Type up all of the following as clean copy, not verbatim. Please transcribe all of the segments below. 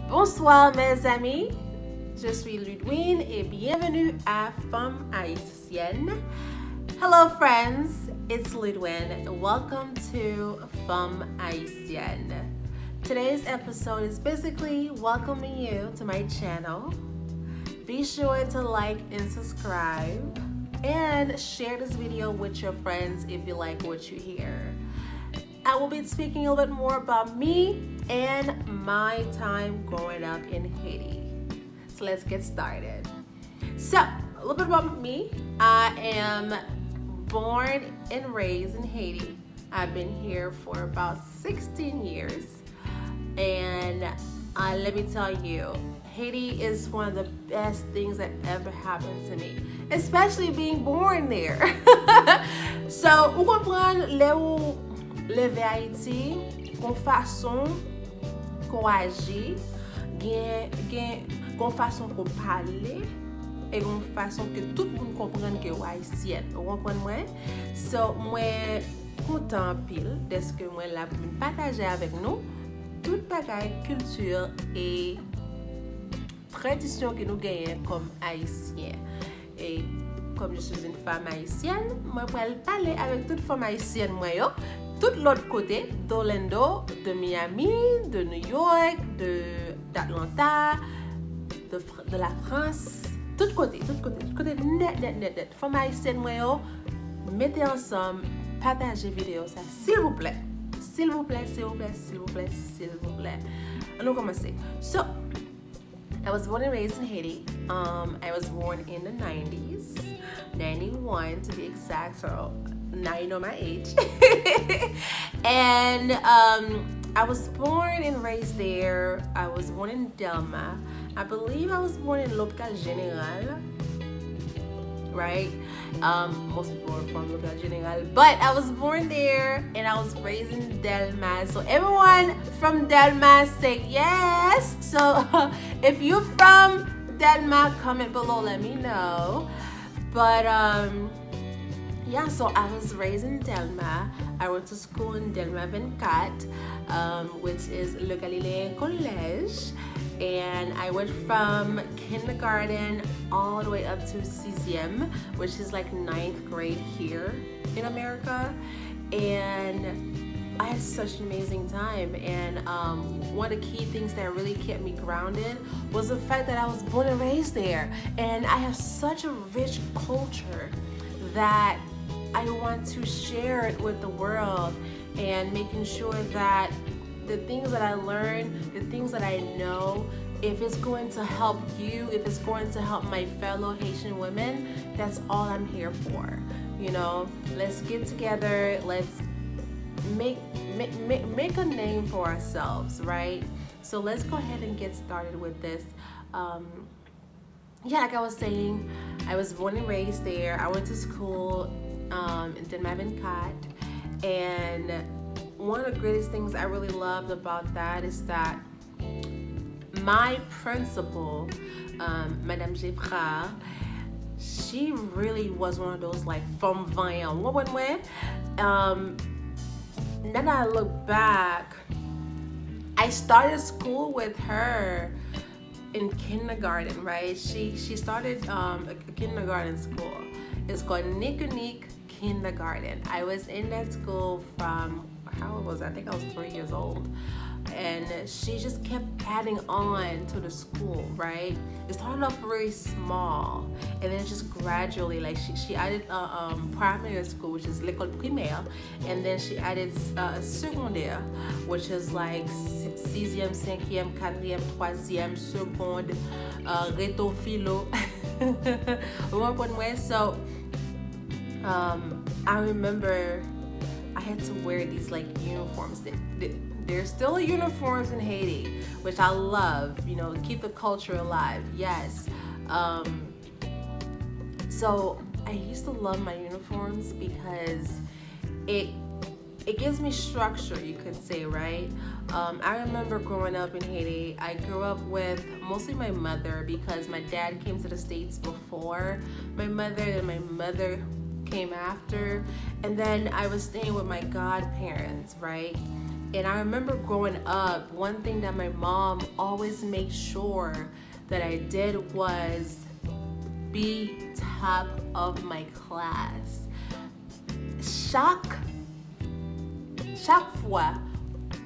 Bonsoir mes amis, je suis Ludwine et bienvenue à Femme Haïtienne. Hello friends, it's Ludwine. Welcome to Femme Haïtienne. Today's episode is basically welcoming you to my channel. Be sure to like and subscribe and share this video with your friends if you like what you hear. I will be speaking a little bit more about me and my time growing up in Haiti. So let's get started. So, a little bit about me. I am born and raised in Haiti. I've been here for about 16 years. And let me tell you, Haiti is one of the best things that ever happened to me, especially being born there. So, vous comprenez, là leve Haïti, kon fason kon agi, kon fason kon pale, et kon fason ke tout moun kompren ke ou Haïtien. Ou kompren mwen? So, mwen kontan pil deske mwen la pou pataje avek nou tout bagay, culture et tradisyon que nous gagnons comme Haïtiens. Et comme je suis une femme haïtienne, moi je vais parler avec toute femme haïtienne moi tout l'autre côté, d'Orlando, de Miami, de New York, d'Atlanta, de la France, tout côté, net. Femme haïtienne moi mettez ensemble, partagez vidéo ça, s'il vous plaît. S'il vous plaît. Allons commencer. So, I was born and raised in Haiti. I was born in the 90s, 91 to be exact, so now you know my age. And I was born and raised there. I was born in Delma. I believe I was born in L'Hôpital Général, right? Most people are from L'Hôpital Général, but I was born there and I was raised in Delma. So everyone from Delma say yes. So if you're from Delma, comment below, let me know. But yeah, so I was raised in Delma. I went to school in Delma 24, which is Le Galilée Collège. And I went from kindergarten all the way up to sixième, which is like 9th grade here in America. And I had such an amazing time. And one of the key things that really kept me grounded was the fact that I was born and raised there. And I have such a rich culture that I want to share it with the world, and making sure that the things that I learned, the things that I know, if it's going to help you, if it's going to help my fellow Haitian women, that's all I'm here for. You know, let's get together, let's make a name for ourselves, right? So let's go ahead and get started with this. Yeah, like I was saying, I was born and raised there. I went to school in Delma 24, and one of the greatest things I really loved about that is that my principal, Madame Geffrard, she really was one of those like femme vaillante. Now that I look back, I started school with her in kindergarten, right? She started a kindergarten school. It's called Niconique Kindergarten. I was in that school from, how old was I? I think I was 3 years old. And she just kept adding on to the school, right? It started off very small, and then just gradually, like she added primary school, which is l'école primaire, and then she added secondaire, which is like 6e, 5e, 4e, 3e, seconde, reto philo. So I remember I had to wear these like uniforms. There's still uniforms in Haiti, which I love, you know, keep the culture alive, yes. So I used to love my uniforms because it gives me structure, you could say, right? I remember growing up in Haiti, I grew up with mostly my mother because my dad came to the States before my mother, and my mother came after, and then I was staying with my godparents, right? And I remember growing up, one thing that my mom always made sure that I did was be top of my class. Chaque fois,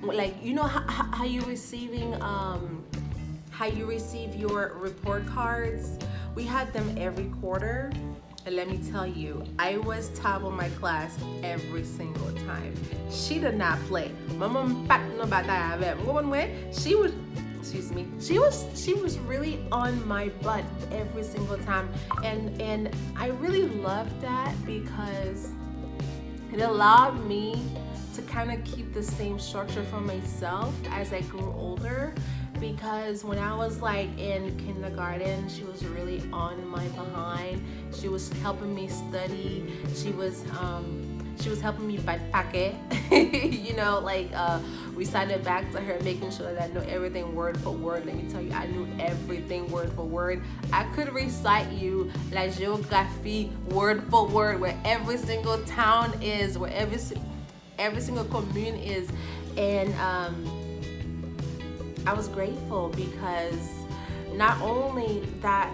like, you know how you receiving how you receive your report cards. We had them every quarter, and let me tell you, I was top of my class every single time. She did not play. My mom packed no bataya avec. One way, she was, excuse me, she was really on my butt every single time, and I really loved that because it allowed me to kind of keep the same structure for myself as I grew older. Because when I was like in kindergarten, she was really on my behind. She was helping me study. She was helping me backpack it. You know, like recited back to her, making sure that I know everything word for word. Let me tell you, I knew everything word for word. I could recite you La Géographie word for word, where every single town is, where every single commune is, and I was grateful because not only that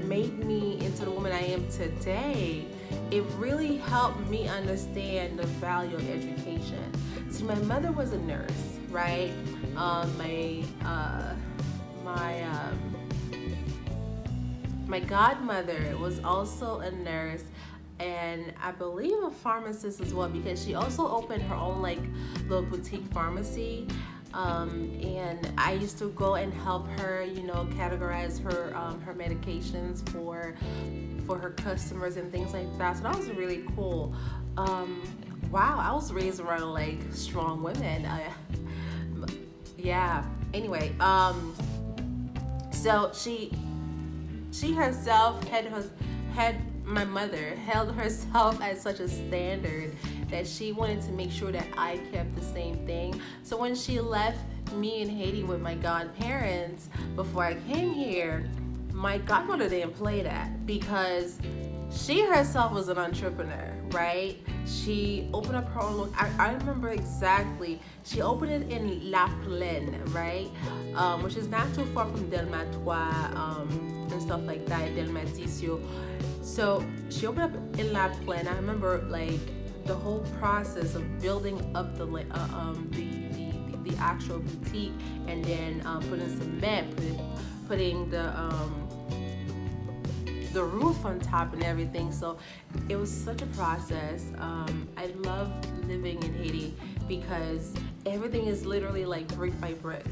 made me into the woman I am today, it really helped me understand the value of education. See, my mother was a nurse, right? My godmother was also a nurse, and I believe a pharmacist as well, because she also opened her own like little boutique pharmacy. And I used to go and help her, you know, categorize her medications for her customers and things like that. So that was really cool. Wow, I was raised around like strong women. Yeah. Anyway, so she herself had my mother held herself at such a standard that she wanted to make sure that I kept the same thing. So when she left me in Haiti with my godparents before I came here, my godmother didn't play that, because she herself was an entrepreneur, right? She opened up her own, I remember exactly, she opened it in La Plaine, right? Which is not too far from Delmatois, and stuff like that, Delmaticio. So she opened up in La Plaine. I remember like the whole process of building up the actual boutique, and then putting cement, putting the roof on top and everything. So it was such a process. I love living in Haiti because everything is literally like brick by brick.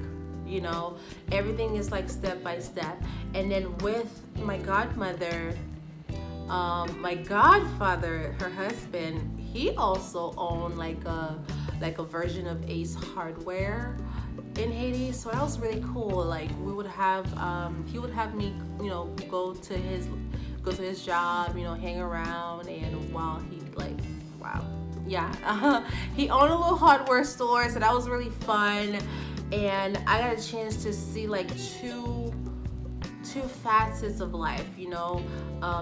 You know, everything is like step by step. And then with my godmother, my godfather, her husband, he also owned like a version of Ace Hardware in Haiti. So that was really cool. Like we would have, he would have me, you know, go to his job, you know, hang around, and while he like, wow, yeah, he owned a little hardware store, so that was really fun. And I got a chance to see like two facets of life, you know,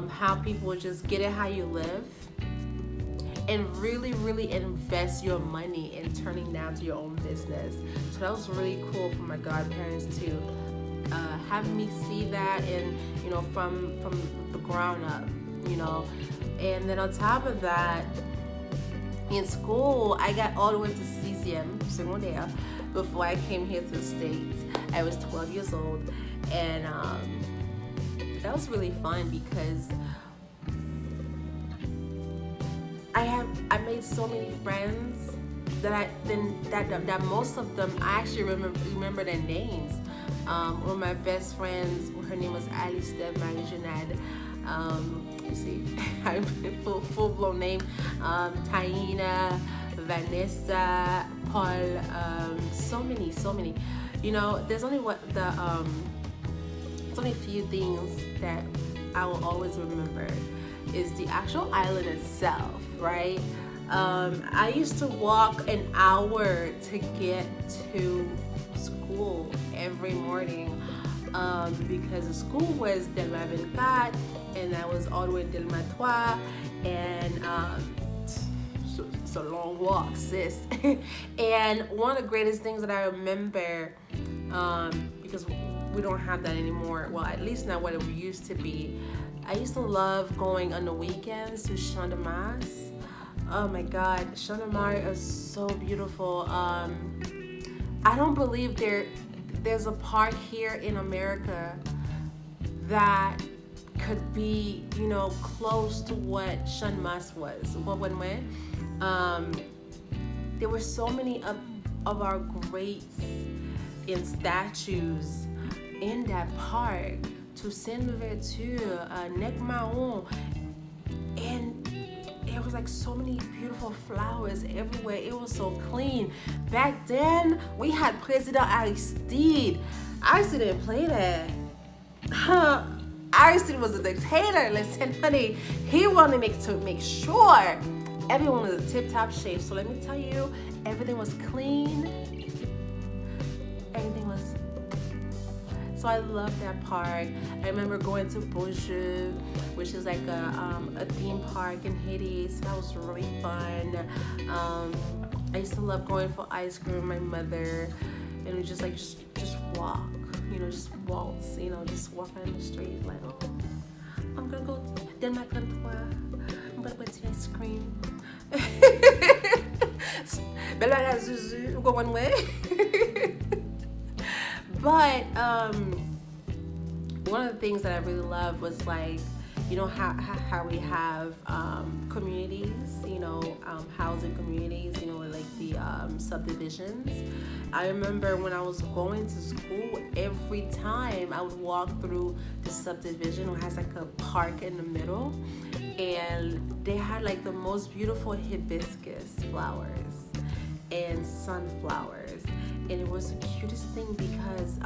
how people just get it how you live, and really, really invest your money in turning down to your own business. So that was really cool for my godparents to have me see that, and you know, from the ground up, you know. And then on top of that, in school, I got all the way to CCM, secondaire, before I came here to the States. I was 12 years old, and that was really fun because I made so many friends that most of them I actually remember their names. One of my best friends, her name was Alice de Marie-Jeanette. You see, full blown name. Taina, Vanessa, Paul, so many. You know, there's only a few things that I will always remember is the actual island itself, right? I used to walk an hour to get to school every morning because the school was Delma 24, and I was all the way in Delmatois, and It's a long walk, sis. And one of the greatest things that I remember, because we don't have that anymore, well, at least not what it used to be, I used to love going on the weekends to Champ de Mars. Oh my God, Champ de Mars is so beautiful. I don't believe there's a park here in America that could be, close to what Champ de Mars was. There were so many of our greats and statues in that park. Toussaint Louverture, Nek Mahon, and there was like so many beautiful flowers everywhere. It was so clean. Back then, we had President Aristide. Aristide didn't play that. Aristide was a dictator. Listen, honey, he wanted to make sure everyone was in tip-top shape. So let me tell you, everything was clean. Everything was. So I love that park. I remember going to Beaujeu, which is like a theme park in Haiti. So that was really fun. I used to love going for ice cream with my mother, and we just walk, just waltz, just walk on the street like, oh, I'm gonna go to Denmark Comptoir. I'm gonna get ice cream. Go one way. But one of the things that I really loved was like, how we have communities, housing communities, like the subdivisions. I remember when I was going to school, every time I would walk through the subdivision, which has like a park in the middle, and they had like the most beautiful hibiscus flowers and sunflowers. And it was the cutest thing because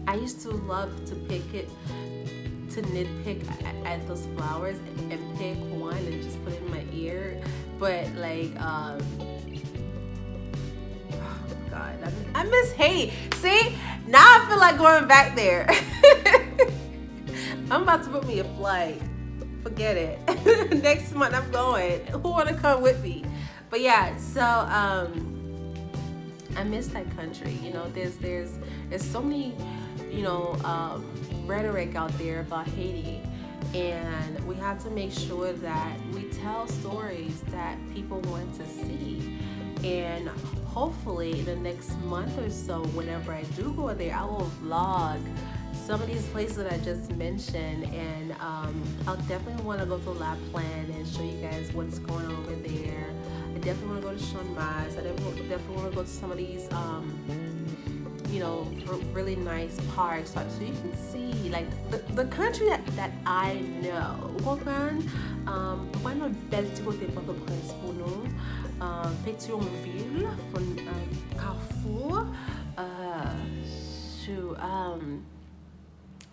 I used to love to nitpick at those flowers and pick one and just put it in my ear. But like, oh God, I miss Haiti. See, now I feel like going back there. I'm about to book me a flight. Forget it. Next month I'm going. Who wanna come with me? But yeah, so I miss that country. There's so many, rhetoric out there about Haiti, and we have to make sure that we tell stories that people want to see. And hopefully, the next month or so, whenever I do go there, I will vlog some of these places that I just mentioned, and I'll definitely want to go to La Plaine and show you guys what's going on over there. I definitely want to go to Champ de Mars. I definitely want to go to some of these, really nice parks, so you can see like the country that I know. Bueno, bel petit côté Port-au-Prince pour nous, Pétionville, Carrefour,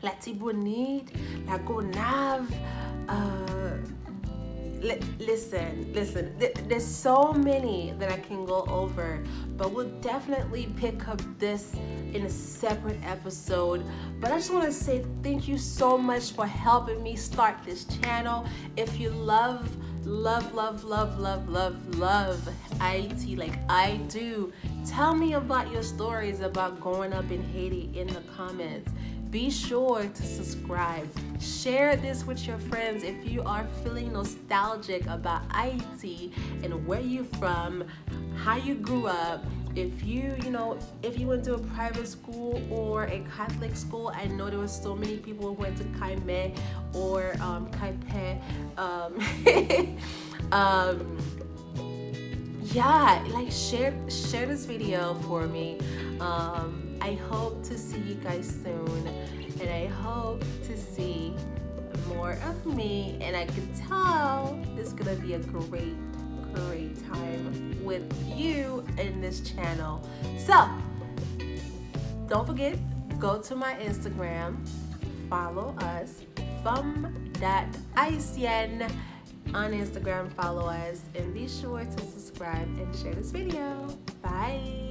La Tibonite, La Gonave. Listen, there's so many that I can go over, but we'll definitely pick up this in a separate episode. But I just want to say thank you so much for helping me start this channel. If you love Haiti like I do, tell me about your stories about growing up in Haiti in the comments. Be sure to subscribe. Share this with your friends if you are feeling nostalgic about Haiti and where you're from, how you grew up. If you went to a private school or a Catholic school, I know there were so many people who went to Caimé or Caipé. Yeah, like share this video for me. I hope to see you guys soon, and I hope to see more of me, and I can tell it's gonna be a great time with you in this channel. So don't forget, go to my Instagram, follow us, femme.haitienne on Instagram, follow us, and be sure to subscribe and share this video. Bye.